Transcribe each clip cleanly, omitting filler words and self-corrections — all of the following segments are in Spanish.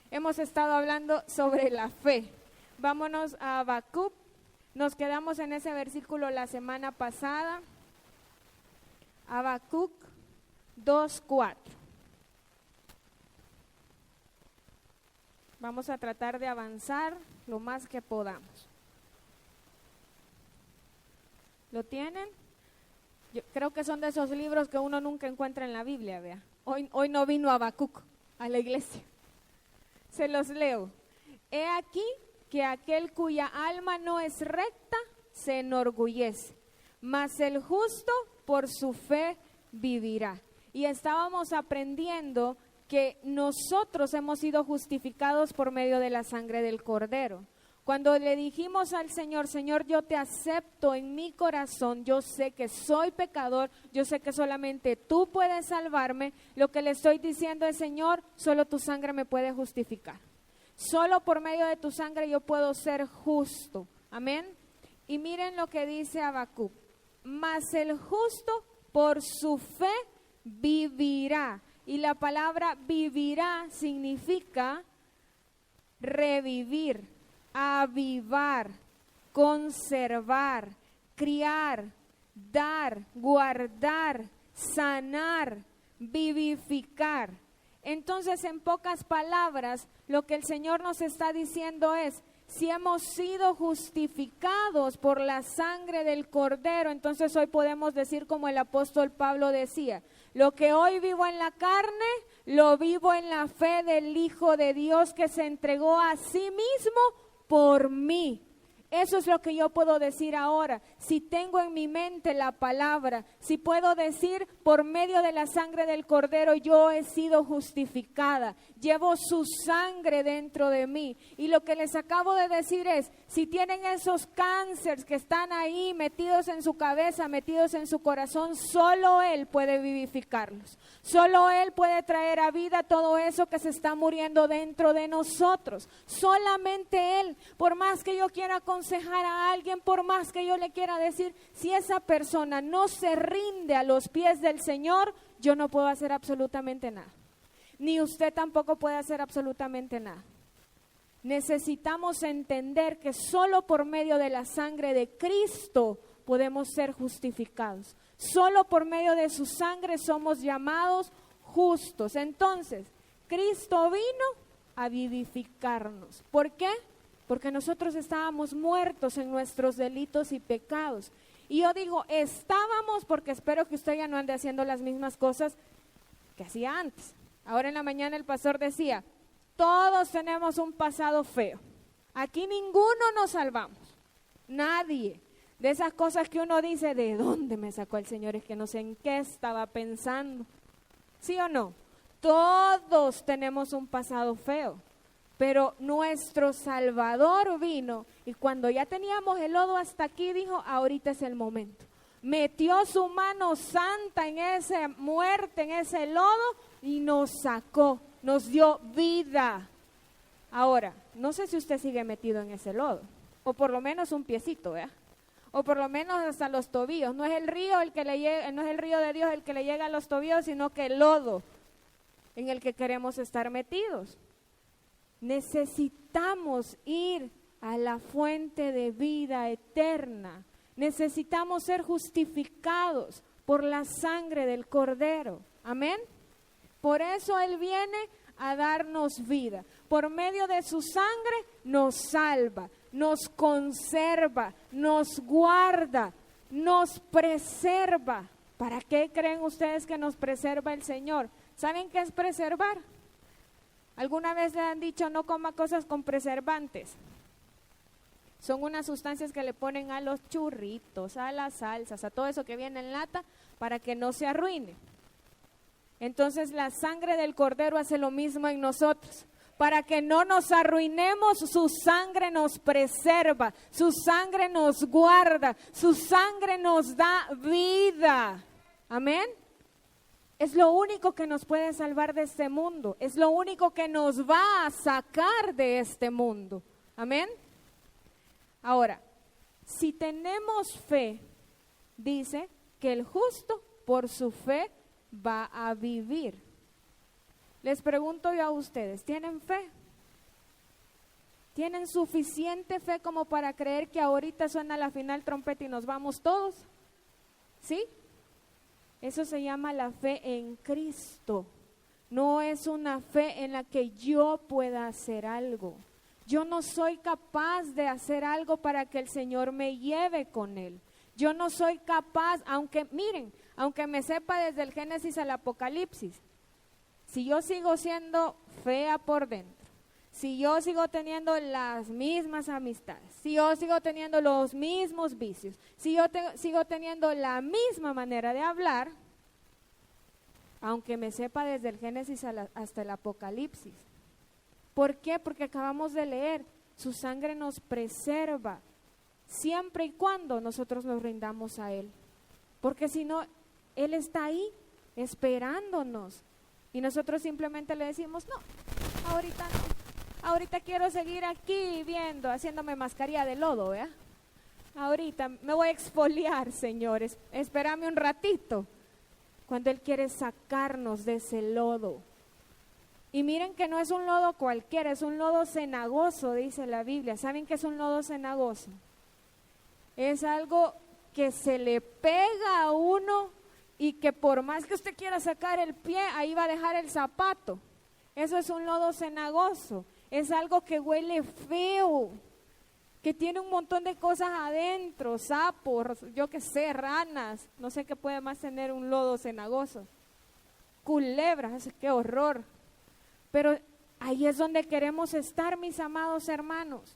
Hemos estado hablando sobre la fe. Vámonos a Habacuc. Nos quedamos en ese versículo la semana pasada. Habacuc 2:4. Vamos a tratar de avanzar lo más que podamos. ¿Lo tienen? Yo creo que son de esos libros que uno nunca encuentra en la Biblia, vea. Hoy no vino Habacuc a la iglesia. Se los leo. He aquí que aquel cuya alma no es recta se enorgullece, mas el justo por su fe vivirá. Y estábamos aprendiendo que nosotros hemos sido justificados por medio de la sangre del Cordero. Cuando le dijimos al Señor, Señor, yo te acepto en mi corazón, yo sé que soy pecador, yo sé que solamente tú puedes salvarme, lo que le estoy diciendo es, Señor, solo tu sangre me puede justificar. Solo por medio de tu sangre yo puedo ser justo. Amén. Y miren lo que dice Habacuc. Mas el justo por su fe vivirá. Y la palabra vivirá significa revivir, avivar, conservar, criar, dar, guardar, sanar, vivificar. Entonces, en pocas palabras, lo que el Señor nos está diciendo es, si hemos sido justificados por la sangre del Cordero, entonces hoy podemos decir como el apóstol Pablo decía, lo que hoy vivo en la carne, lo vivo en la fe del Hijo de Dios que se entregó a sí mismo por mí. Eso es lo que yo puedo decir ahora. Si tengo en mi mente la palabra, si puedo decir por medio de la sangre del Cordero yo he sido justificada, llevo su sangre dentro de mí. Y lo que les acabo de decir es, si tienen esos cánceres que están ahí metidos en su cabeza, metidos en su corazón, solo Él puede vivificarlos. Solo Él puede traer a vida todo eso que se está muriendo dentro de nosotros. Solamente Él, por más que yo quiera aconsejar a alguien, por más que yo le quiera decir, si esa persona no se rinde a los pies del Señor, yo no puedo hacer absolutamente nada. Ni usted tampoco puede hacer absolutamente nada. Necesitamos entender que solo por medio de la sangre de Cristo podemos ser justificados. Solo por medio de su sangre somos llamados justos. Entonces, Cristo vino a vivificarnos. ¿Por qué? Porque nosotros estábamos muertos en nuestros delitos y pecados. Y yo digo, estábamos porque espero que usted ya no ande haciendo las mismas cosas que hacía antes. Ahora en la mañana el pastor decía, todos tenemos un pasado feo. Aquí ninguno nos salvamos. Nadie. De esas cosas que uno dice, ¿de dónde me sacó el Señor? Es que no sé en qué estaba pensando. ¿Sí o no? Todos tenemos un pasado feo. Pero nuestro Salvador vino y cuando ya teníamos el lodo hasta aquí, dijo, ahorita es el momento. Metió su mano santa en esa muerte, en ese lodo y nos sacó, nos dio vida. Ahora, no sé si usted sigue metido en ese lodo, o por lo menos un piecito, ¿verdad? O por lo menos hasta los tobillos. No es el río el que le llega, no es el río de Dios el que le llega a los tobillos, sino que el lodo en el que queremos estar metidos. Necesitamos ir a la fuente de vida eterna. Necesitamos ser justificados por la sangre del Cordero. Amén. Por eso Él viene a darnos vida. Por medio de su sangre nos salva, nos conserva, nos guarda, nos preserva. ¿Para qué creen ustedes que nos preserva el Señor? ¿Saben qué es preservar? ¿Alguna vez le han dicho no coma cosas con preservantes? Son unas sustancias que le ponen a los churritos, a las salsas, a todo eso que viene en lata para que no se arruine. Entonces la sangre del Cordero hace lo mismo en nosotros. Para que no nos arruinemos, su sangre nos preserva, su sangre nos guarda, su sangre nos da vida. Amén. Es lo único que nos puede salvar de este mundo. Es lo único que nos va a sacar de este mundo. Amén. Ahora, si tenemos fe, dice que el justo por su fe va a vivir. Les pregunto yo a ustedes, ¿tienen fe? ¿Tienen suficiente fe como para creer que ahorita suena la final trompeta y nos vamos todos? ¿Sí? Eso se llama la fe en Cristo. No es una fe en la que yo pueda hacer algo. Yo no soy capaz de hacer algo para que el Señor me lleve con Él. Yo no soy capaz, aunque me sepa desde el Génesis al Apocalipsis, si yo sigo siendo fea por dentro, si yo sigo teniendo las mismas amistades, si yo sigo teniendo los mismos vicios, si yo sigo teniendo la misma manera de hablar, aunque me sepa desde el Génesis hasta el Apocalipsis. ¿Por qué? Porque acabamos de leer, su sangre nos preserva, siempre y cuando nosotros nos rindamos a Él. Porque si no, Él está ahí esperándonos. Y nosotros simplemente le decimos, no, ahorita no. Ahorita quiero seguir aquí viendo, haciéndome mascarilla de lodo, ¿verdad? Ahorita me voy a exfoliar, señores. Espérame un ratito. Cuando Él quiere sacarnos de ese lodo. Y miren que no es un lodo cualquiera, es un lodo cenagoso, dice la Biblia. ¿Saben qué es un lodo cenagoso? Es algo que se le pega a uno y que por más que usted quiera sacar el pie, ahí va a dejar el zapato. Eso es un lodo cenagoso. Es algo que huele feo, que tiene un montón de cosas adentro, sapos, yo qué sé, ranas, no sé qué puede más tener un lodo cenagoso. Culebras, qué horror. Pero ahí es donde queremos estar, mis amados hermanos.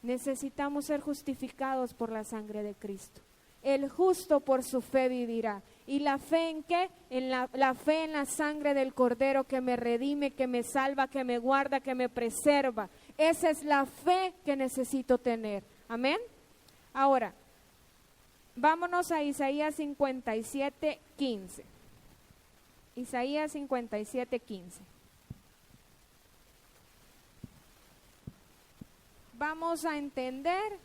Necesitamos ser justificados por la sangre de Cristo. El justo por su fe vivirá. ¿Y la fe en qué? La fe en la sangre del Cordero que me redime, que me salva, que me guarda, que me preserva. Esa es la fe que necesito tener. Amén. Ahora, vámonos a Isaías 57:15. Isaías 57:15. Vamos a entender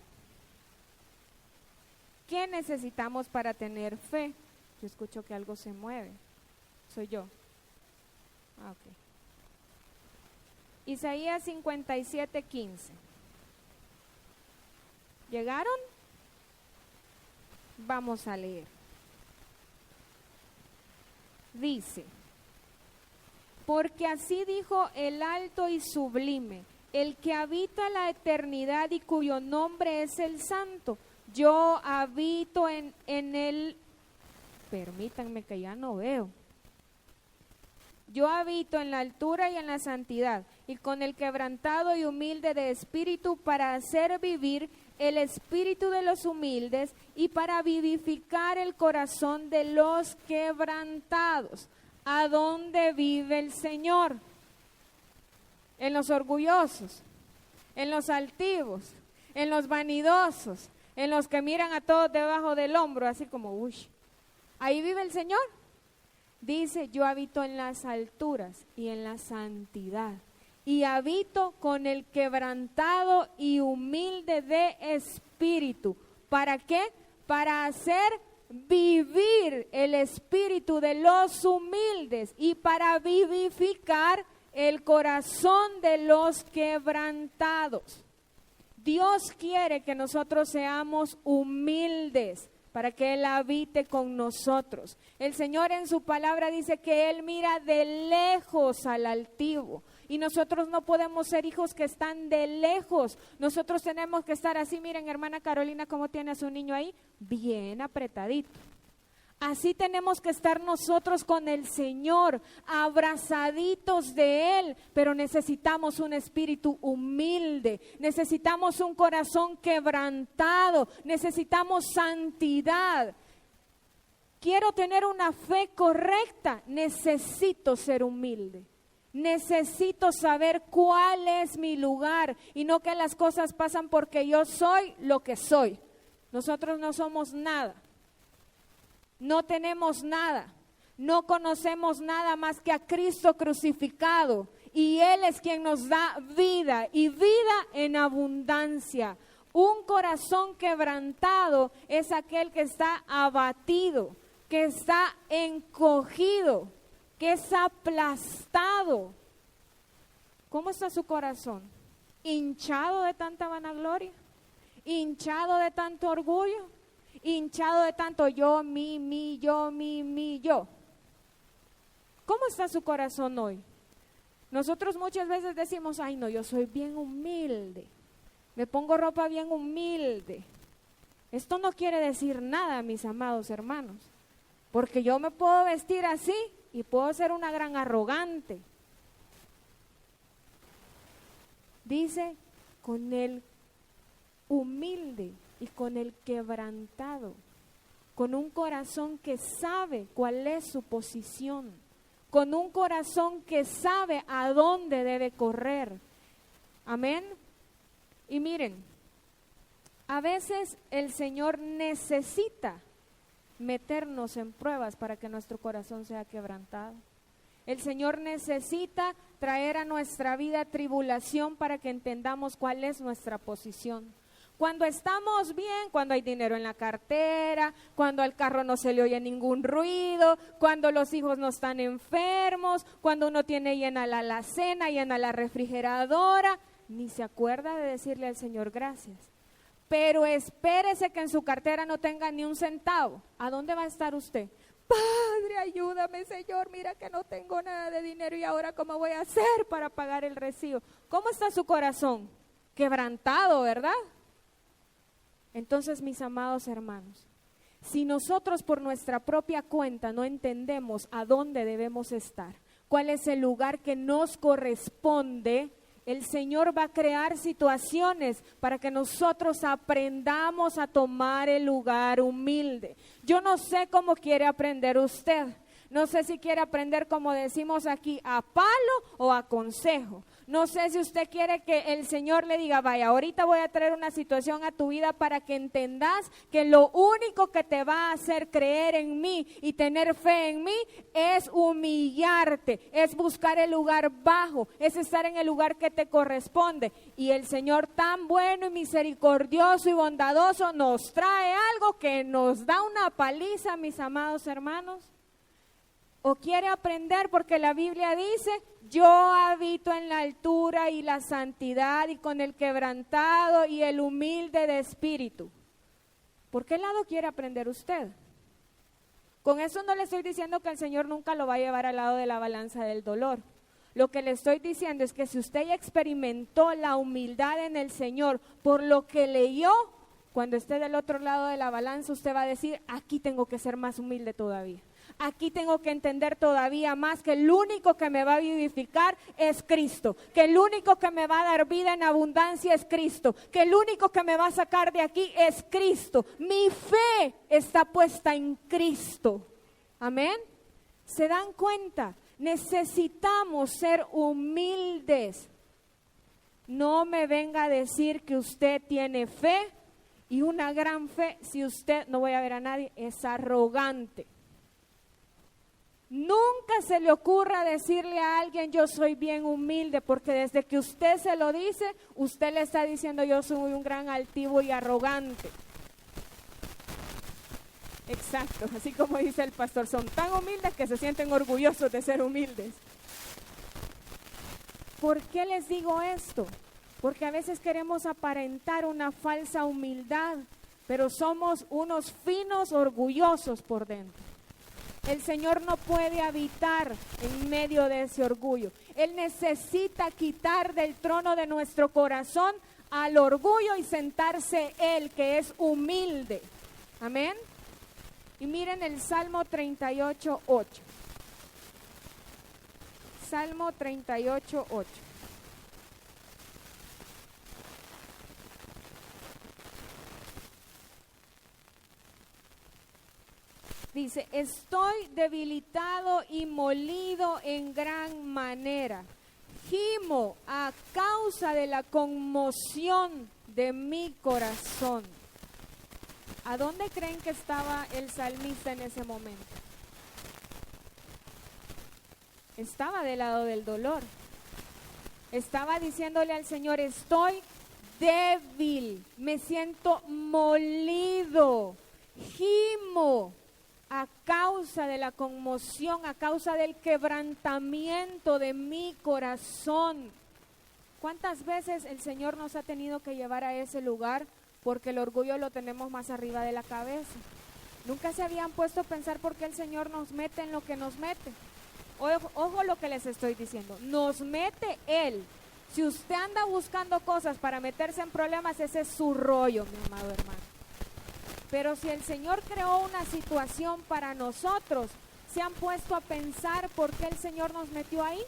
qué necesitamos para tener fe. Yo escucho que algo se mueve. Soy yo. Ok. Isaías 57:15. ¿Llegaron? Vamos a leer. Dice, porque así dijo el alto y sublime, el que habita la eternidad y cuyo nombre es el Santo. Yo habito en él. Permítanme que ya no veo. Yo habito en la altura y en la santidad, y con el quebrantado y humilde de espíritu, para hacer vivir el espíritu de los humildes y para vivificar el corazón de los quebrantados. ¿A dónde vive el Señor? En los orgullosos, en los altivos, en los vanidosos, en los que miran a todos debajo del hombro, así como, uy, ahí vive el Señor. Dice, yo habito en las alturas y en la santidad, y habito con el quebrantado y humilde de espíritu. ¿Para qué? Para hacer vivir el espíritu de los humildes y para vivificar el corazón de los quebrantados. Dios quiere que nosotros seamos humildes para que Él habite con nosotros. El Señor en su palabra dice que Él mira de lejos al altivo. Y nosotros no podemos ser hijos que están de lejos. Nosotros tenemos que estar así. Miren, hermana Carolina, cómo tiene a su niño ahí, bien apretadito. Así tenemos que estar nosotros con el Señor, abrazaditos de Él, pero necesitamos un espíritu humilde, necesitamos un corazón quebrantado, necesitamos santidad. Quiero tener una fe correcta, necesito ser humilde, necesito saber cuál es mi lugar y no que las cosas pasan porque yo soy lo que soy. Nosotros no somos nada. No tenemos nada, no conocemos nada más que a Cristo crucificado y Él es quien nos da vida y vida en abundancia. Un corazón quebrantado es aquel que está abatido, que está encogido, que es aplastado. ¿Cómo está su corazón? hinchado de tanta vanagloria, hinchado de tanto orgullo, hinchado de tanto yo, mi, yo, mi, yo. ¿Cómo está su corazón hoy? Nosotros muchas veces decimos, ay no, yo soy bien humilde, me pongo ropa bien humilde. Esto no quiere decir nada, mis amados hermanos, porque yo me puedo vestir así y puedo ser una gran arrogante. Dice, con el humilde y con el quebrantado, con un corazón que sabe cuál es su posición, con un corazón que sabe a dónde debe correr. Amén. Y miren, a veces el Señor necesita meternos en pruebas para que nuestro corazón sea quebrantado. El Señor necesita traer a nuestra vida tribulación para que entendamos cuál es nuestra posición. Cuando estamos bien, cuando hay dinero en la cartera, cuando al carro no se le oye ningún ruido, cuando los hijos no están enfermos, cuando uno tiene llena la alacena, llena la refrigeradora, ni se acuerda de decirle al Señor gracias. Pero espérese que en su cartera no tenga ni un centavo. ¿A dónde va a estar usted? Padre, ayúdame, Señor, mira que no tengo nada de dinero y ahora ¿cómo voy a hacer para pagar el recibo? ¿Cómo está su corazón? Quebrantado, ¿verdad? Entonces, mis amados hermanos, si nosotros por nuestra propia cuenta no entendemos a dónde debemos estar, cuál es el lugar que nos corresponde, el Señor va a crear situaciones para que nosotros aprendamos a tomar el lugar humilde. Yo no sé cómo quiere aprender usted. No sé si quiere aprender, como decimos aquí, a palo o a consejo. No sé si usted quiere que el Señor le diga, vaya, ahorita voy a traer una situación a tu vida para que entendas que lo único que te va a hacer creer en mí y tener fe en mí es humillarte, es buscar el lugar bajo, es estar en el lugar que te corresponde. Y el Señor tan bueno y misericordioso y bondadoso nos trae algo que nos da una paliza, mis amados hermanos. O quiere aprender porque la Biblia dice, yo habito en la altura y la santidad y con el quebrantado y el humilde de espíritu. ¿Por qué lado quiere aprender usted? Con eso no le estoy diciendo que el Señor nunca lo va a llevar al lado de la balanza del dolor. Lo que le estoy diciendo es que si usted ya experimentó la humildad en el Señor por lo que leyó, cuando esté del otro lado de la balanza usted va a decir, aquí tengo que ser más humilde todavía. Aquí tengo que entender todavía más que el único que me va a vivificar es Cristo, que el único que me va a dar vida en abundancia es Cristo, que el único que me va a sacar de aquí es Cristo. Mi fe está puesta en Cristo. Amén. ¿Se dan cuenta? Necesitamos ser humildes. No me venga a decir que usted tiene fe y una gran fe si usted, no voy a ver a nadie, es arrogante. Nunca se le ocurra decirle a alguien yo soy bien humilde, porque desde que usted se lo dice, usted le está diciendo yo soy un gran altivo y arrogante. Exacto, así como dice el pastor, son tan humildes que se sienten orgullosos de ser humildes. ¿Por qué les digo esto? Porque a veces queremos aparentar una falsa humildad, pero somos unos finos orgullosos por dentro. El Señor no puede habitar en medio de ese orgullo. Él necesita quitar del trono de nuestro corazón al orgullo y sentarse Él, que es humilde. Amén. Y miren el Salmo 38:8. Salmo 38:8. Dice, estoy debilitado y molido en gran manera. Gimo a causa de la conmoción de mi corazón. ¿A dónde creen que estaba el salmista en ese momento? Estaba del lado del dolor. Estaba diciéndole al Señor, estoy débil, me siento molido, gimo a causa de la conmoción, a causa del quebrantamiento de mi corazón. ¿Cuántas veces el Señor nos ha tenido que llevar a ese lugar porque el orgullo lo tenemos más arriba de la cabeza? Nunca se habían puesto a pensar por qué el Señor nos mete en lo que nos mete. Ojo lo que les estoy diciendo, nos mete Él. Si usted anda buscando cosas para meterse en problemas, ese es su rollo, mi amado hermano. Pero si el Señor creó una situación para nosotros, ¿se han puesto a pensar por qué el Señor nos metió ahí?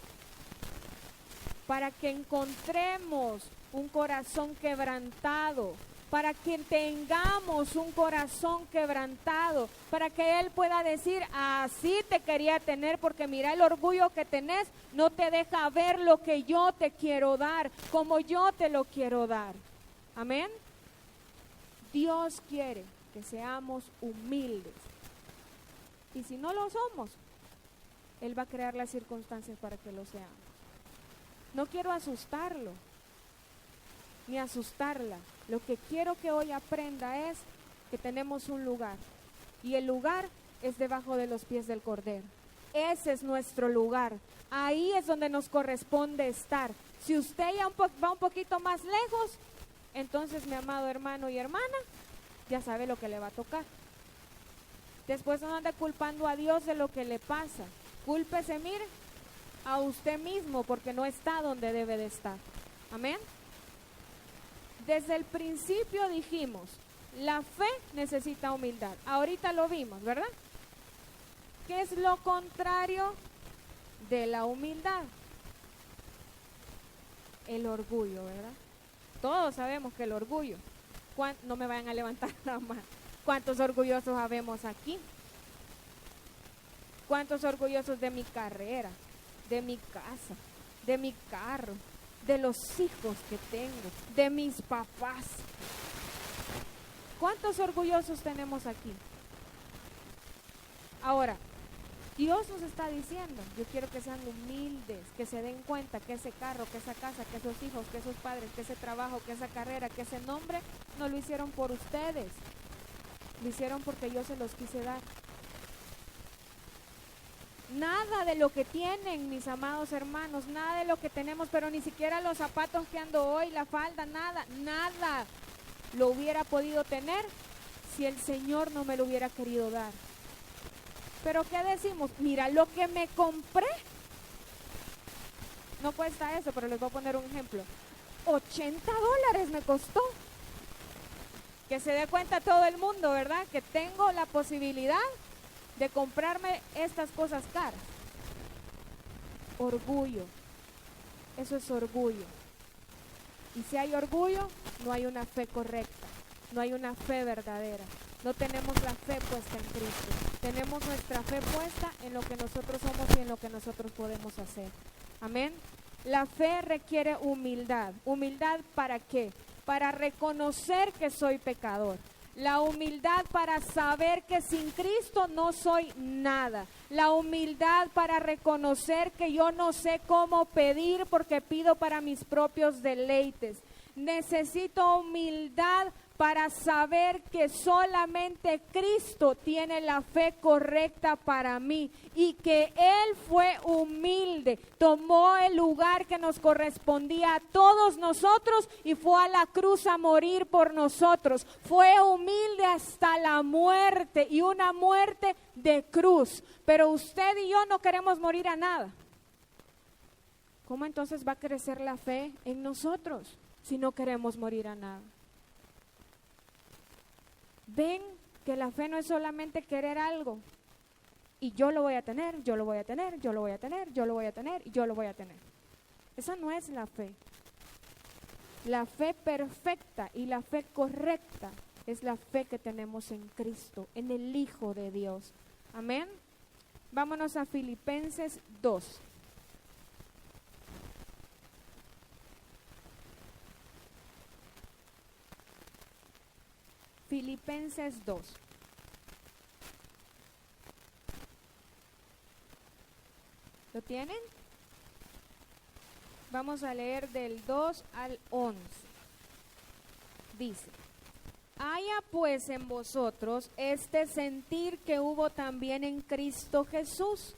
Para que encontremos un corazón quebrantado, para que tengamos un corazón quebrantado, para que Él pueda decir, así te quería tener, porque mira el orgullo que tenés, no te deja ver lo que yo te quiero dar, como yo te lo quiero dar. Amén. Dios quiere que seamos humildes. Y si no lo somos, Él va a crear las circunstancias para que lo seamos. No quiero asustarlo, ni asustarla. Lo que quiero que hoy aprenda es que tenemos un lugar. Y el lugar es debajo de los pies del Cordero. Ese es nuestro lugar. Ahí es donde nos corresponde estar. Si usted ya va un poquito más lejos, entonces, mi amado hermano y hermana, ya sabe lo que le va a tocar. Después no anda culpando a Dios de lo que le pasa. Cúlpese, mire, a usted mismo porque no está donde debe de estar. Amén. Desde el principio dijimos, la fe necesita humildad. Ahorita lo vimos, ¿verdad? ¿Qué es lo contrario de la humildad? El orgullo, ¿verdad? Todos sabemos que el orgullo. No me vayan a levantar la mano. ¿Cuántos orgullosos habemos aquí? ¿Cuántos orgullosos de mi carrera, de mi casa, de mi carro, de los hijos que tengo, de mis papás? ¿Cuántos orgullosos tenemos aquí? Ahora, Dios nos está diciendo, yo quiero que sean humildes, que se den cuenta que ese carro, que esa casa, que esos hijos, que esos padres, que ese trabajo, que esa carrera, que ese nombre, no lo hicieron por ustedes, lo hicieron porque yo se los quise dar. Nada de lo que tienen, mis amados hermanos, nada de lo que tenemos, pero ni siquiera los zapatos que ando hoy, la falda, nada lo hubiera podido tener si el Señor no me lo hubiera querido dar. Pero ¿qué decimos? Mira lo que me compré. No cuesta eso, pero les voy a poner un ejemplo. $80 me costó. Que se dé cuenta todo el mundo, ¿verdad? Que tengo la posibilidad de comprarme estas cosas caras. Orgullo. Eso es orgullo. Y si hay orgullo, no hay una fe correcta. No hay una fe verdadera. No tenemos la fe puesta en Cristo. Tenemos nuestra fe puesta en lo que nosotros somos y en lo que nosotros podemos hacer. Amén. La fe requiere humildad. ¿Humildad para qué? Para reconocer que soy pecador. La humildad para saber que sin Cristo no soy nada. La humildad para reconocer que yo no sé cómo pedir porque pido para mis propios deleites. Necesito humildad para saber que solamente Cristo tiene la fe correcta para mí y que Él fue humilde, tomó el lugar que nos correspondía a todos nosotros y fue a la cruz a morir por nosotros. Fue humilde hasta la muerte y una muerte de cruz. Pero usted y yo no queremos morir a nada. ¿Cómo entonces va a crecer la fe en nosotros si no queremos morir a nada? Ven que la fe no es solamente querer algo y yo lo voy a tener, yo lo voy a tener, yo lo voy a tener, yo lo voy a tener y yo lo voy a tener. Esa no es la fe. La fe perfecta y la fe correcta es la fe que tenemos en Cristo, en el Hijo de Dios. Amén. Vámonos a Filipenses 2. Filipenses 2. ¿Lo tienen? Vamos a leer del 2 al 11. Dice: haya pues en vosotros este sentir que hubo también en Cristo Jesús,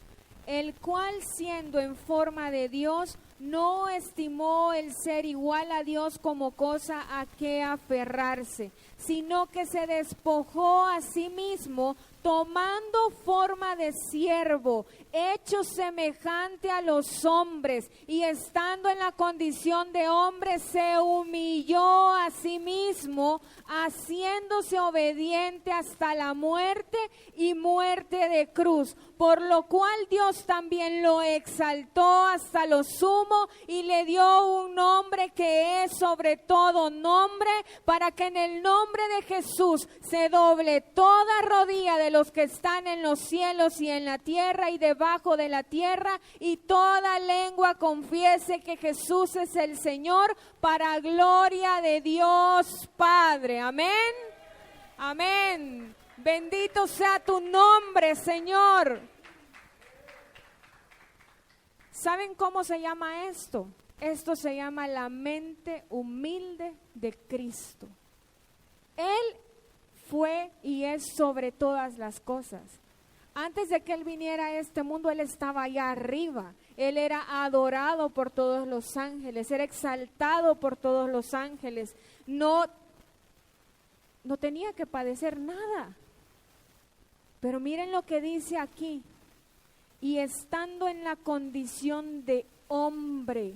el cual siendo en forma de Dios, no estimó el ser igual a Dios como cosa a que aferrarse, sino que se despojó a sí mismo, tomando forma de siervo, hecho semejante a los hombres, y estando en la condición de hombre, se humilló a sí mismo, haciéndose obediente hasta la muerte y muerte de cruz, por lo cual Dios también lo exaltó hasta lo sumo y le dio un nombre que es sobre todo nombre, para que en el nombre de Jesús se doble toda rodilla de los que están en los cielos y en la tierra y debajo de la tierra, y toda lengua confiese que Jesús es el Señor, para gloria de Dios Padre. Amén. Amén. Bendito sea tu nombre, Señor. ¿Saben cómo se llama esto? Esto se llama la mente humilde de Cristo. Él fue y es sobre todas las cosas. Antes de que Él viniera a este mundo, Él estaba allá arriba. Él era adorado por todos los ángeles, era exaltado por todos los ángeles. No tenía que padecer nada. Pero miren lo que dice aquí. Y estando en la condición de hombre,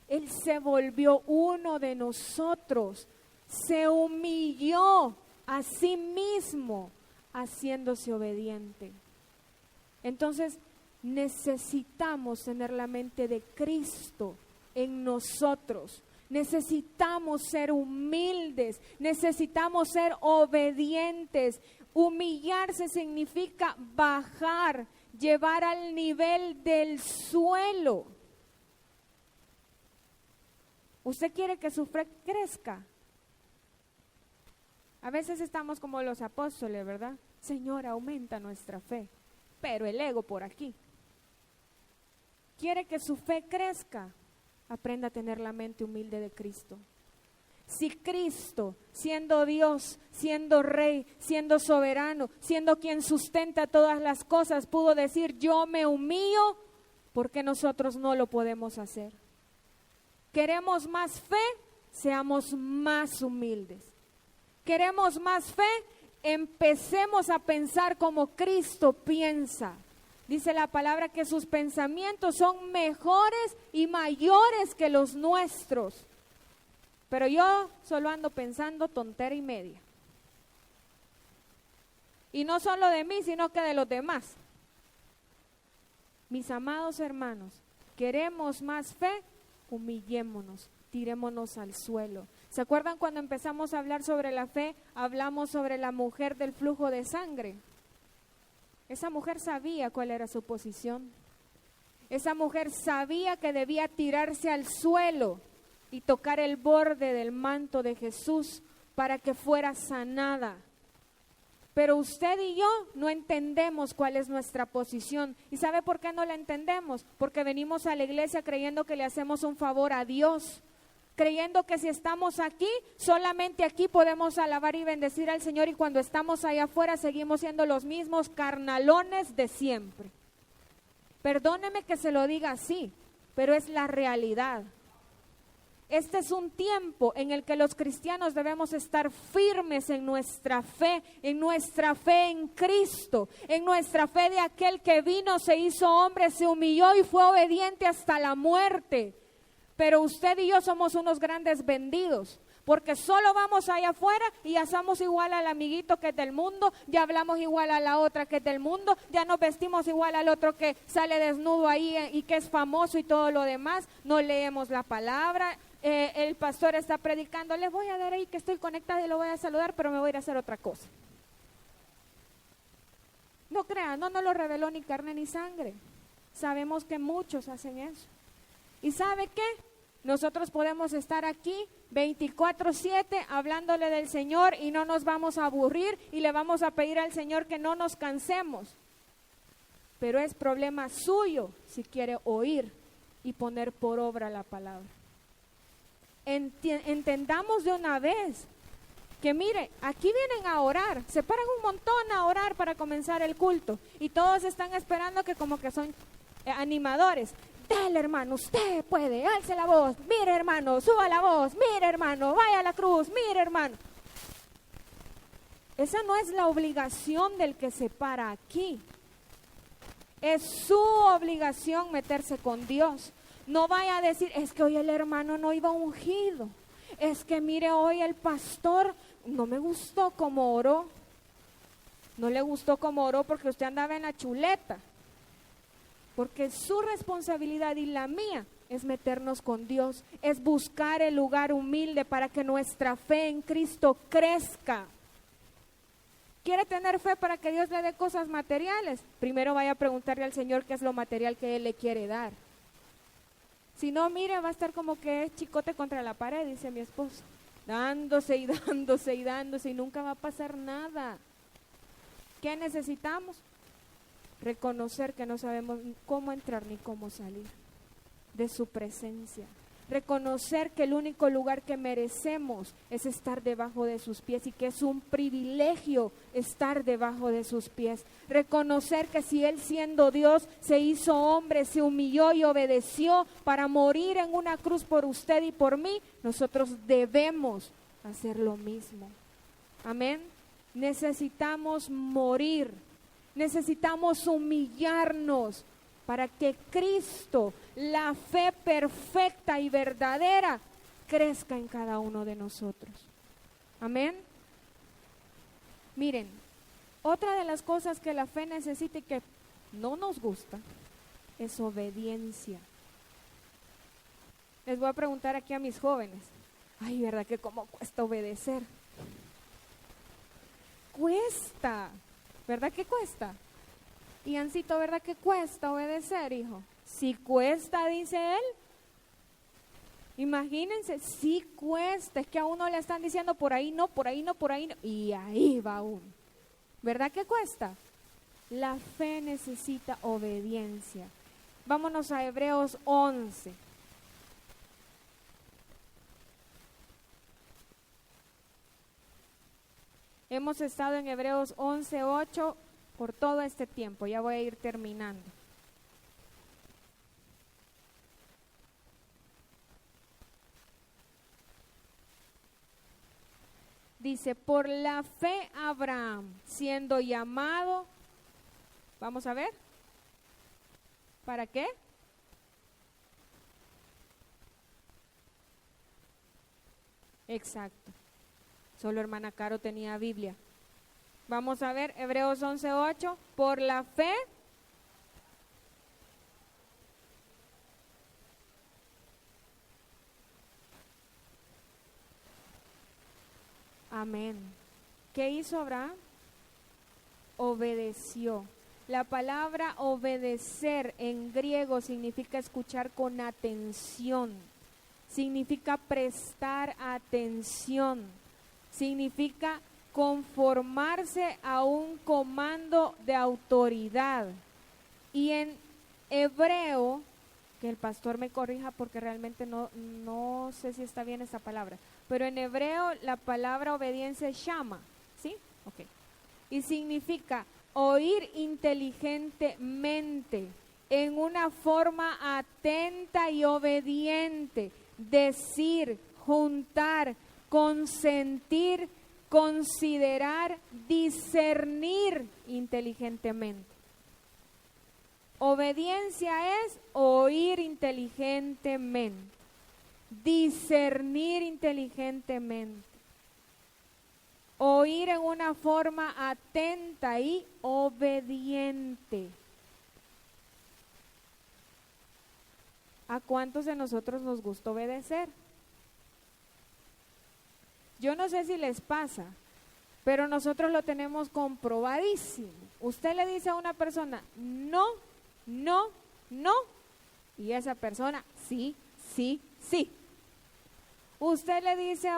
Él se volvió uno de nosotros. Se humilló a sí mismo, haciéndose obediente. Entonces, necesitamos tener la mente de Cristo en nosotros. Necesitamos ser humildes, necesitamos ser obedientes. Humillarse significa bajar, llevar al nivel del suelo. ¿Usted quiere que su fe crezca? A veces estamos como los apóstoles, ¿verdad? Señor, aumenta nuestra fe, pero el ego por aquí. ¿Quiere que su fe crezca? Aprenda a tener la mente humilde de Cristo. Si Cristo, siendo Dios, siendo Rey, siendo soberano, siendo quien sustenta todas las cosas, pudo decir, yo me humillo, ¿por qué nosotros no lo podemos hacer? ¿Queremos más fe? Seamos más humildes. ¿Queremos más fe? Empecemos a pensar como Cristo piensa. Dice la palabra que sus pensamientos son mejores y mayores que los nuestros. Pero yo solo ando pensando tontera y media. Y no solo de mí, sino que de los demás. Mis amados hermanos, ¿queremos más fe? Humillémonos, tirémonos al suelo. ¿Se acuerdan cuando empezamos a hablar sobre la fe? Hablamos sobre la mujer del flujo de sangre. Esa mujer sabía cuál era su posición. Esa mujer sabía que debía tirarse al suelo y tocar el borde del manto de Jesús para que fuera sanada. Pero usted y yo no entendemos cuál es nuestra posición. ¿Y sabe por qué no la entendemos? Porque venimos a la iglesia creyendo que le hacemos un favor a Dios. Creyendo que si estamos aquí, solamente aquí podemos alabar y bendecir al Señor, y cuando estamos allá afuera seguimos siendo los mismos carnalones de siempre. Perdóneme que se lo diga así, pero es la realidad. Este es un tiempo en el que los cristianos debemos estar firmes en nuestra fe en Cristo, en nuestra fe de aquel que vino, se hizo hombre, se humilló y fue obediente hasta la muerte. Pero usted y yo somos unos grandes vendidos, porque solo vamos allá afuera y ya somos igual al amiguito que es del mundo, ya hablamos igual a la otra que es del mundo, ya nos vestimos igual al otro que sale desnudo ahí y que es famoso y todo lo demás. No leemos la palabra, el pastor está predicando, les voy a dar ahí que estoy conectada y lo voy a saludar, pero me voy a ir a hacer otra cosa. No crean, no nos lo reveló ni carne ni sangre. Sabemos que muchos hacen eso. ¿Y sabe qué? Nosotros podemos estar aquí 24/7 hablándole del Señor y no nos vamos a aburrir y le vamos a pedir al Señor que no nos cansemos. Pero es problema suyo si quiere oír y poner por obra la palabra. Entendamos de una vez que mire, aquí vienen a orar, se paran un montón a orar para comenzar el culto y todos están esperando que como que son animadores. Dale, hermano, usted puede, alce la voz, mire, hermano, suba la voz, mire, hermano, vaya a la cruz, mire, hermano. Esa no es la obligación del que se para aquí. Es su obligación meterse con Dios. No vaya a decir, es que hoy el hermano no iba ungido. Es que mire, hoy el pastor no me gustó como oró. No le gustó como oró porque usted andaba en la chuleta. Porque su responsabilidad y la mía es meternos con Dios, es buscar el lugar humilde para que nuestra fe en Cristo crezca. ¿Quiere tener fe para que Dios le dé cosas materiales? Primero vaya a preguntarle al Señor qué es lo material que Él le quiere dar. Si no, mire, va a estar como que es chicote contra la pared, dice mi esposo, dándose y dándose y dándose y nunca va a pasar nada. ¿Qué necesitamos? Reconocer que no sabemos cómo entrar ni cómo salir de su presencia. Reconocer que el único lugar que merecemos es estar debajo de sus pies y que es un privilegio estar debajo de sus pies. Reconocer que si Él siendo Dios se hizo hombre, se humilló y obedeció para morir en una cruz por usted y por mí, nosotros debemos hacer lo mismo. Amén. Necesitamos morir, necesitamos humillarnos para que Cristo, la fe perfecta y verdadera, crezca en cada uno de nosotros. Amén. Miren, otra de las cosas que la fe necesita y que no nos gusta es obediencia. Les voy a preguntar aquí a mis jóvenes, ay, ¿verdad que cómo cuesta obedecer? Cuesta, ¿verdad que cuesta? Y Ancito, ¿verdad que cuesta obedecer, hijo? Si cuesta, dice él. Imagínense, si cuesta, es que a uno le están diciendo por ahí no, por ahí no, por ahí no, y ahí va uno. ¿Verdad que cuesta? La fe necesita obediencia. Vámonos a Hebreos 11. Hemos estado en Hebreos 11:8 por todo este tiempo, ya voy a ir terminando. Dice, por la fe Abraham, siendo llamado, vamos a ver, ¿para qué? Exacto, solo hermana Caro tenía Biblia. Vamos a ver, Hebreos 11:8, por la fe. Amén. ¿Qué hizo Abraham? Obedeció. La palabra obedecer en griego significa escuchar con atención, significa prestar atención, significa conformarse a un comando de autoridad. Y en hebreo, que el pastor me corrija porque realmente no sé si está bien esta palabra, pero en hebreo la palabra obediencia es shama, ¿sí? Ok. Y significa oír inteligentemente, en una forma atenta y obediente, decir, juntar, consentir, considerar, discernir inteligentemente. Obediencia es oír inteligentemente, discernir inteligentemente, oír en una forma atenta y obediente. ¿A cuántos de nosotros nos gusta obedecer? Yo no sé si les pasa, pero nosotros lo tenemos comprobadísimo. Usted le dice a una persona, no, no, no, y esa persona, sí, sí, sí. Usted le dice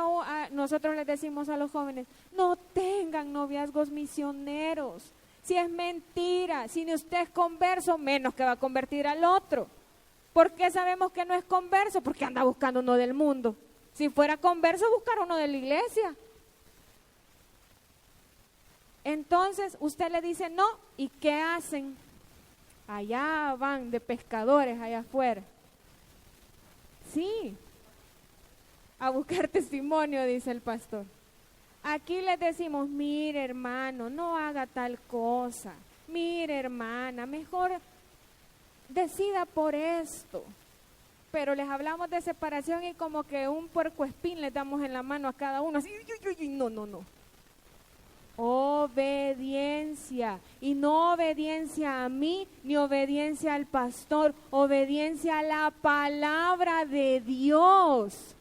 nosotros les decimos a los jóvenes, no tengan noviazgos misioneros. Si es mentira, si ni usted es converso, menos que va a convertir al otro. ¿Por qué sabemos que no es converso? Porque anda buscando uno del mundo. Si fuera converso, buscar uno de la iglesia. Entonces, usted le dice no, ¿y qué hacen? Allá van de pescadores allá afuera. Sí, a buscar testimonio, dice el pastor. Aquí les decimos, mire hermano, no haga tal cosa. Mire hermana, mejor decida por esto. Pero les hablamos de separación y como que un puercoespín les damos en la mano a cada uno. Así, no. Obediencia. Y no obediencia a mí, ni obediencia al pastor. Obediencia a la palabra de Dios.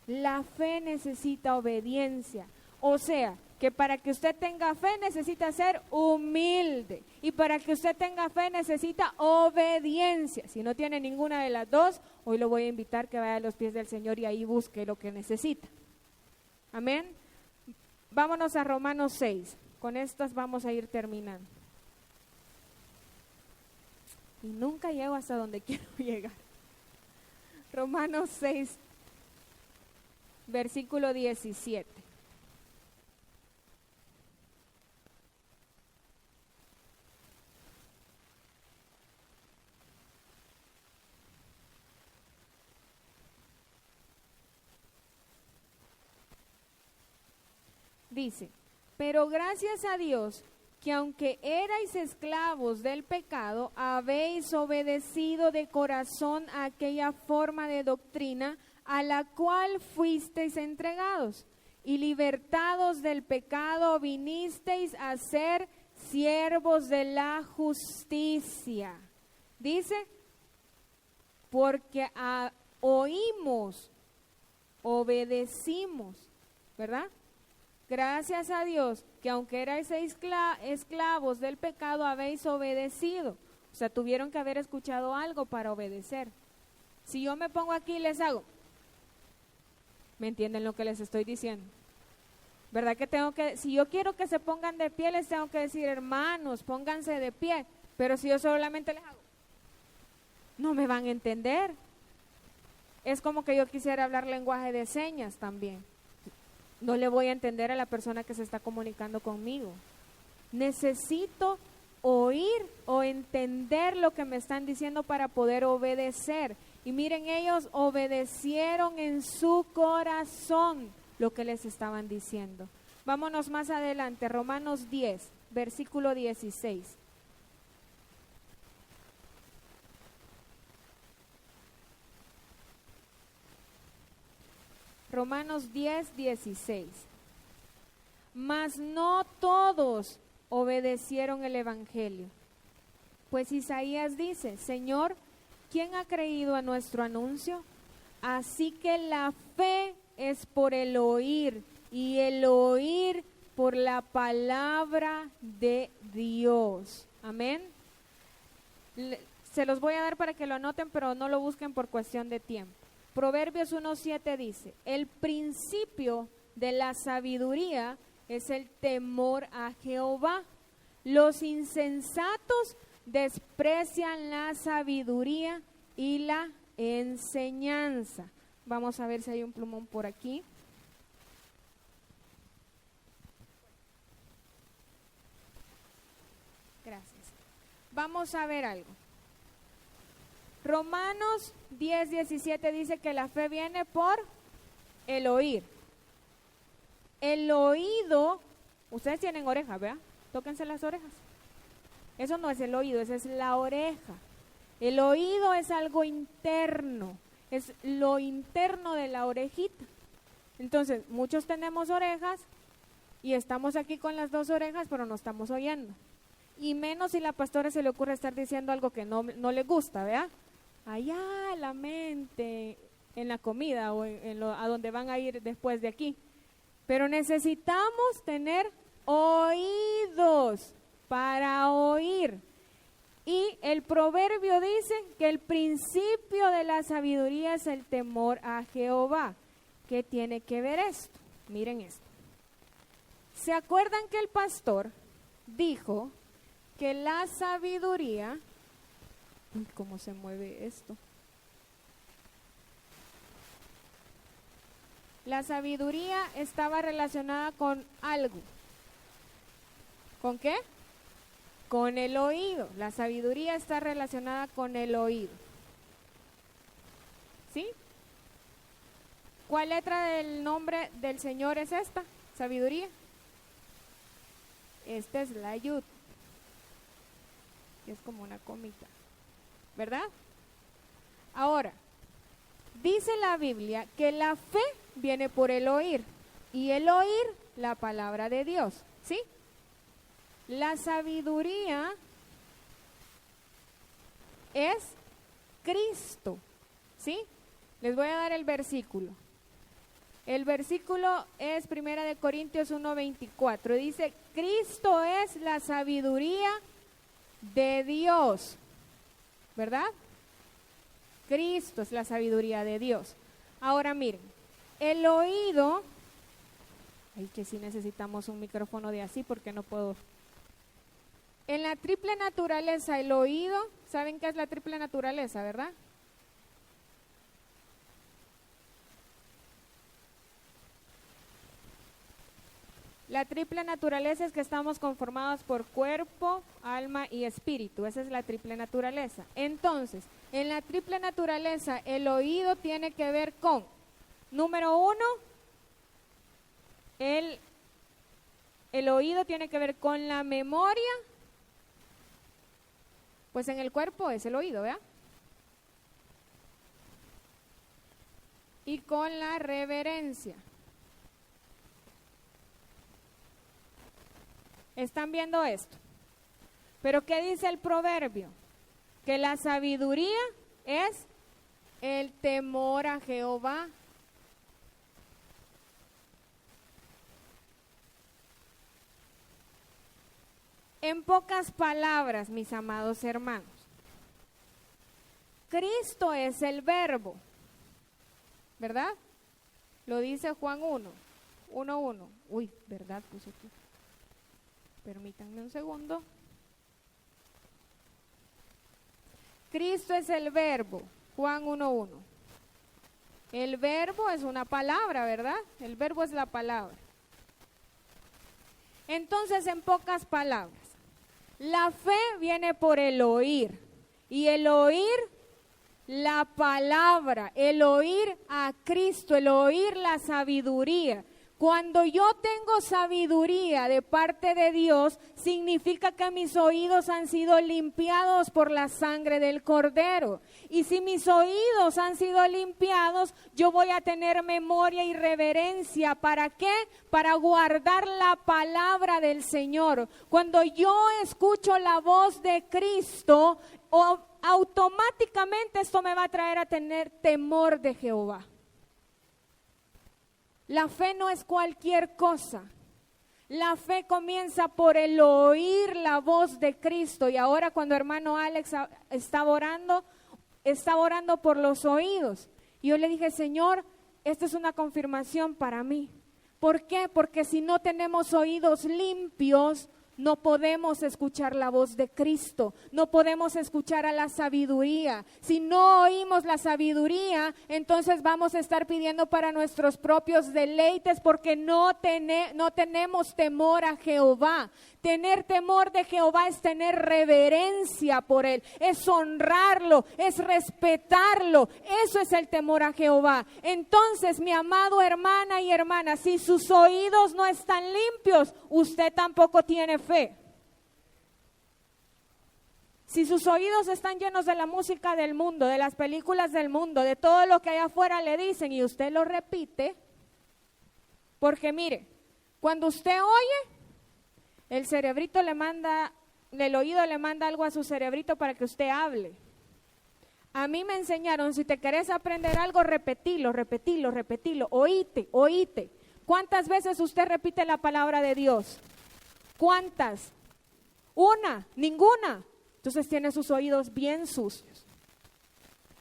La fe necesita obediencia. O sea, que para que usted tenga fe necesita ser humilde. Y para que usted tenga fe necesita obediencia. Si no tiene ninguna de las dos, hoy lo voy a invitar que vaya a los pies del Señor y ahí busque lo que necesita. Amén. Vámonos a Romanos 6. Con estas vamos a ir terminando. Y nunca llego hasta donde quiero llegar. Romanos 6, versículo 17. Dice, pero gracias a Dios que aunque erais esclavos del pecado, habéis obedecido de corazón a aquella forma de doctrina a la cual fuisteis entregados, y libertados del pecado vinisteis a ser siervos de la justicia. Dice, porque oímos, obedecimos, ¿verdad? Gracias a Dios que aunque erais esclavos del pecado, habéis obedecido. O sea, tuvieron que haber escuchado algo para obedecer. Si yo me pongo aquí y les hago, ¿me entienden lo que les estoy diciendo? ¿Verdad que si yo quiero que se pongan de pie, les tengo que decir, hermanos, pónganse de pie? Pero si yo solamente les hago, no me van a entender. Es como que yo quisiera hablar lenguaje de señas también. No le voy a entender a la persona que se está comunicando conmigo. Necesito oír o entender lo que me están diciendo para poder obedecer. Y miren, ellos obedecieron en su corazón lo que les estaban diciendo. Vámonos más adelante, Romanos 10, versículo 16. Romanos 10, 16. Mas no todos obedecieron el evangelio. Pues Isaías dice, Señor, ¿quién ha creído a nuestro anuncio? Así que la fe es por el oír, y el oír por la palabra de Dios. Amén. Se los voy a dar para que lo anoten, pero no lo busquen por cuestión de tiempo. Proverbios 1:7 dice, el principio de la sabiduría es el temor a Jehová. Los insensatos desprecian la sabiduría y la enseñanza. Vamos a ver si hay un plumón por aquí. Gracias. Vamos a ver algo. Romanos 10, 17 dice que la fe viene por el oír. El oído, ustedes tienen orejas, ¿verdad? Tóquense las orejas. Eso no es el oído, esa es la oreja. El oído es algo interno, es lo interno de la orejita. Entonces, muchos tenemos orejas y estamos aquí con las dos orejas, pero no estamos oyendo. Y menos si la pastora se le ocurre estar diciendo algo que no le gusta, ¿verdad? Allá la mente, en la comida o a donde van a ir después de aquí. Pero necesitamos tener oídos para oír. Y el proverbio dice que el principio de la sabiduría es el temor a Jehová. ¿Qué tiene que ver esto? Miren esto. ¿Se acuerdan que el pastor dijo que la sabiduría... Uy, ¿cómo se mueve esto? La sabiduría estaba relacionada con algo. ¿Con qué? Con el oído. La sabiduría está relacionada con el oído. ¿Sí? ¿Cuál letra del nombre del Señor es esta? Sabiduría. Esta es la yud. Es como una comita. ¿Verdad? Ahora, dice la Biblia que la fe viene por el oír. Y el oír, la palabra de Dios. ¿Sí? La sabiduría es Cristo. ¿Sí? Les voy a dar el versículo. El versículo es 1 Corintios 1:24. Dice, Cristo es la sabiduría de Dios. ¿Verdad? Cristo es la sabiduría de Dios. Ahora miren, el oído, ay, que sí necesitamos un micrófono de así porque no puedo. En la triple naturaleza, el oído, ¿saben qué es la triple naturaleza, verdad? La triple naturaleza es que estamos conformados por cuerpo, alma y espíritu. Esa es la triple naturaleza. Entonces, en la triple naturaleza, el oído tiene que ver con, número uno, el oído tiene que ver con la memoria. Pues en el cuerpo es el oído, ¿verdad? Y con la reverencia. ¿Están viendo esto? Pero ¿qué dice el proverbio? Que la sabiduría es el temor a Jehová. En pocas palabras, mis amados hermanos, Cristo es el verbo, ¿verdad? Lo dice Juan 1:1. Uy, ¿verdad? Puse aquí. Permítanme un segundo. Cristo es el verbo, Juan 1:1. El verbo es una palabra, ¿verdad? El verbo es la palabra. Entonces, en pocas palabras, la fe viene por el oír. Y el oír la palabra, el oír a Cristo, el oír la sabiduría. Cuando yo tengo sabiduría de parte de Dios, significa que mis oídos han sido limpiados por la sangre del Cordero. Y si mis oídos han sido limpiados, yo voy a tener memoria y reverencia. ¿Para qué? Para guardar la palabra del Señor. Cuando yo escucho la voz de Cristo, automáticamente esto me va a traer a tener temor de Jehová. La fe no es cualquier cosa. La fe comienza por el oír la voz de Cristo. Y ahora cuando hermano Alex estaba orando por los oídos. Y yo le dije, Señor, esta es una confirmación para mí. ¿Por qué? Porque si no tenemos oídos limpios, no podemos escuchar la voz de Cristo, no podemos escuchar a la sabiduría. Si no oímos la sabiduría, entonces vamos a estar pidiendo para nuestros propios deleites porque no tenemos temor a Jehová. Tener temor de Jehová es tener reverencia por Él, es honrarlo, es respetarlo. Eso es el temor a Jehová. Entonces, mi amado hermana y hermana, si sus oídos no están limpios, usted tampoco tiene fe. Si sus oídos están llenos de la música del mundo, de las películas del mundo, de todo lo que allá afuera le dicen y usted lo repite, porque mire, cuando usted oye, el cerebrito el oído le manda algo a su cerebrito para que usted hable. A mí me enseñaron, si te querés aprender algo, repetilo, oíte. ¿Cuántas veces usted repite la palabra de Dios? ¿Cuántas? Una, ninguna. Entonces tiene sus oídos bien sucios.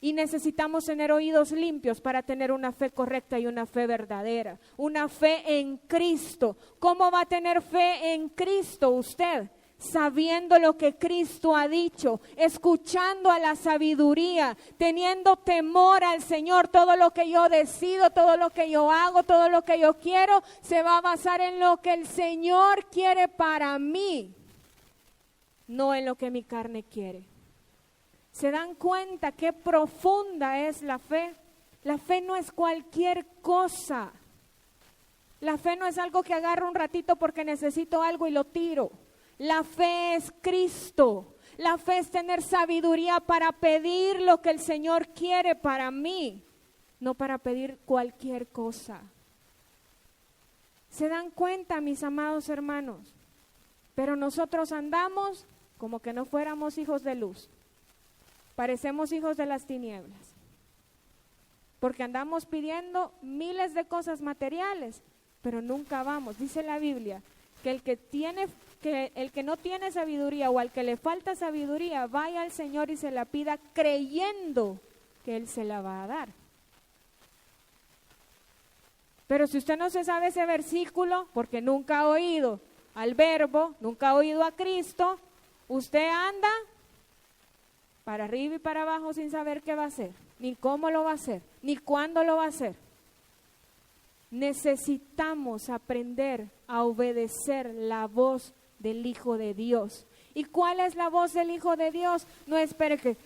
Y necesitamos tener oídos limpios para tener una fe correcta y una fe verdadera. Una fe en Cristo. ¿Cómo va a tener fe en Cristo usted? Sabiendo lo que Cristo ha dicho, escuchando a la sabiduría, teniendo temor al Señor. Todo lo que yo decido, todo lo que yo hago, todo lo que yo quiero, se va a basar en lo que el Señor quiere para mí. no en lo que mi carne quiere. ¿Se dan cuenta qué profunda es la fe? La fe no es cualquier cosa. La fe no es algo que agarro un ratito porque necesito algo y lo tiro. La fe es Cristo. La fe es tener sabiduría para pedir lo que el Señor quiere para mí, no para pedir cualquier cosa. ¿Se dan cuenta, mis amados hermanos? Pero nosotros andamos como que no fuéramos hijos de luz. Parecemos hijos de las tinieblas. Porque andamos pidiendo miles de cosas materiales, pero nunca vamos. Dice la Biblia que el que no tiene sabiduría o al que le falta sabiduría, vaya al Señor y se la pida creyendo que Él se la va a dar. Pero si usted no se sabe ese versículo, porque nunca ha oído al Verbo, nunca ha oído a Cristo, usted anda para arriba y para abajo sin saber qué va a hacer, ni cómo lo va a hacer, ni cuándo lo va a hacer. Necesitamos aprender a obedecer la voz del Hijo de Dios. ¿Y cuál es la voz del Hijo de Dios? No espere que,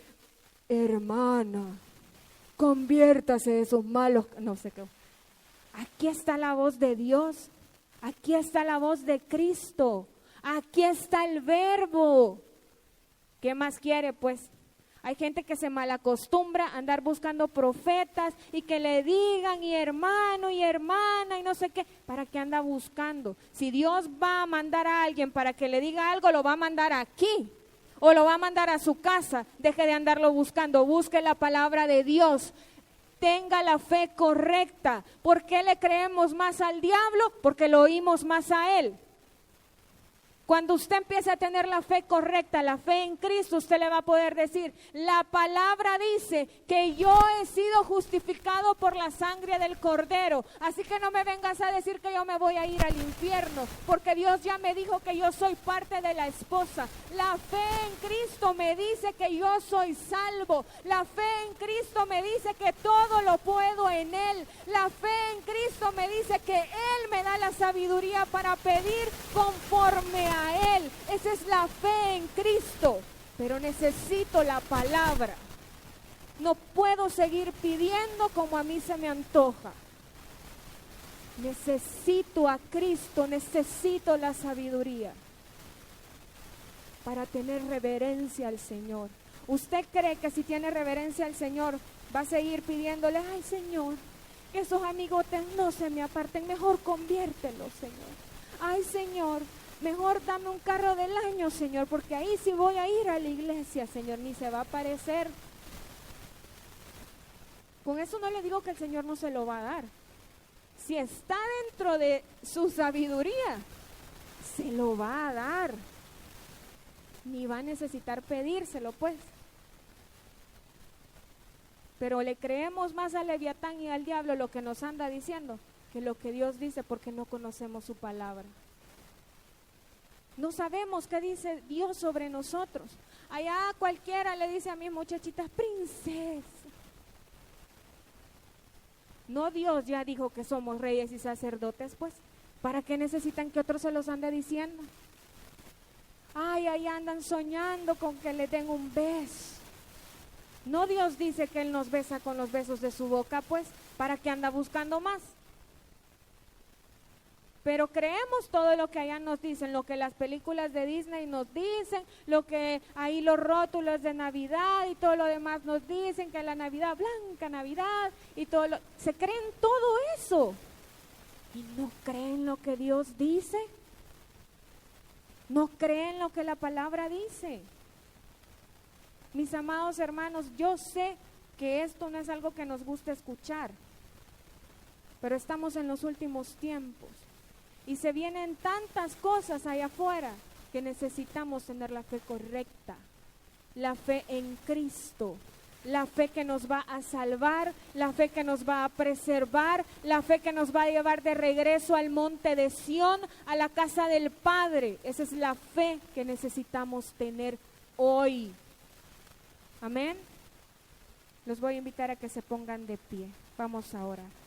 hermana, conviértase de sus malos, no sé qué. Aquí está la voz de Dios, aquí está la voz de Cristo, aquí está el Verbo. ¿Qué más quiere, pues? Hay gente que se malacostumbra a andar buscando profetas y que le digan y hermano y hermana y no sé qué. ¿Para qué anda buscando? Si Dios va a mandar a alguien para que le diga algo, lo va a mandar aquí o lo va a mandar a su casa. Deje de andarlo buscando, busque la palabra de Dios. Tenga la fe correcta. ¿Por qué le creemos más al diablo? Porque lo oímos más a él. Cuando usted empiece a tener la fe correcta, la fe en Cristo, usted le va a poder decir, la palabra dice que yo he sido justificado por la sangre del Cordero. Así que no me vengas a decir que yo me voy a ir al infierno, porque Dios ya me dijo que yo soy parte de la esposa. La fe en Cristo me dice que yo soy salvo. La fe en Cristo me dice que todo lo puedo en Él. La fe en Cristo me dice que Él me da la sabiduría para pedir conforme a Él. Esa es la fe en Cristo. Pero necesito la palabra. No puedo seguir pidiendo como a mí se me antoja. Necesito a Cristo, necesito la sabiduría para tener reverencia al Señor. ¿Usted cree que si tiene reverencia al Señor va a seguir pidiéndole, ay Señor, que esos amigotes no se me aparten, mejor conviértelos, Señor? Ay Señor, mejor dame un carro del año, Señor, porque ahí sí voy a ir a la iglesia, Señor, ni se va a aparecer. Con eso no le digo que el Señor no se lo va a dar. Si está dentro de su sabiduría, se lo va a dar. Ni va a necesitar pedírselo, pues. Pero le creemos más al Leviatán y al diablo lo que nos anda diciendo que lo que Dios dice, porque no conocemos su palabra. No sabemos qué dice Dios sobre nosotros. Allá cualquiera le dice a mis muchachitas, princesa. No, Dios ya dijo que somos reyes y sacerdotes, pues. ¿Para qué necesitan que otros se los ande diciendo? Ay, ahí andan soñando con que le den un beso. No, Dios dice que Él nos besa con los besos de su boca, pues. ¿Para qué anda buscando más? Pero creemos todo lo que allá nos dicen, lo que las películas de Disney nos dicen, lo que ahí los rótulos de Navidad y todo lo demás nos dicen, que la Navidad, blanca Navidad y todo lo... Se creen todo eso y no creen lo que Dios dice, no creen lo que la palabra dice. Mis amados hermanos, yo sé que esto no es algo que nos guste escuchar, pero estamos en los últimos tiempos. Y se vienen tantas cosas allá afuera que necesitamos tener la fe correcta, la fe en Cristo, la fe que nos va a salvar, la fe que nos va a preservar, la fe que nos va a llevar de regreso al monte de Sión, a la casa del Padre. Esa es la fe que necesitamos tener hoy. Amén. Los voy a invitar a que se pongan de pie. Vamos a orar.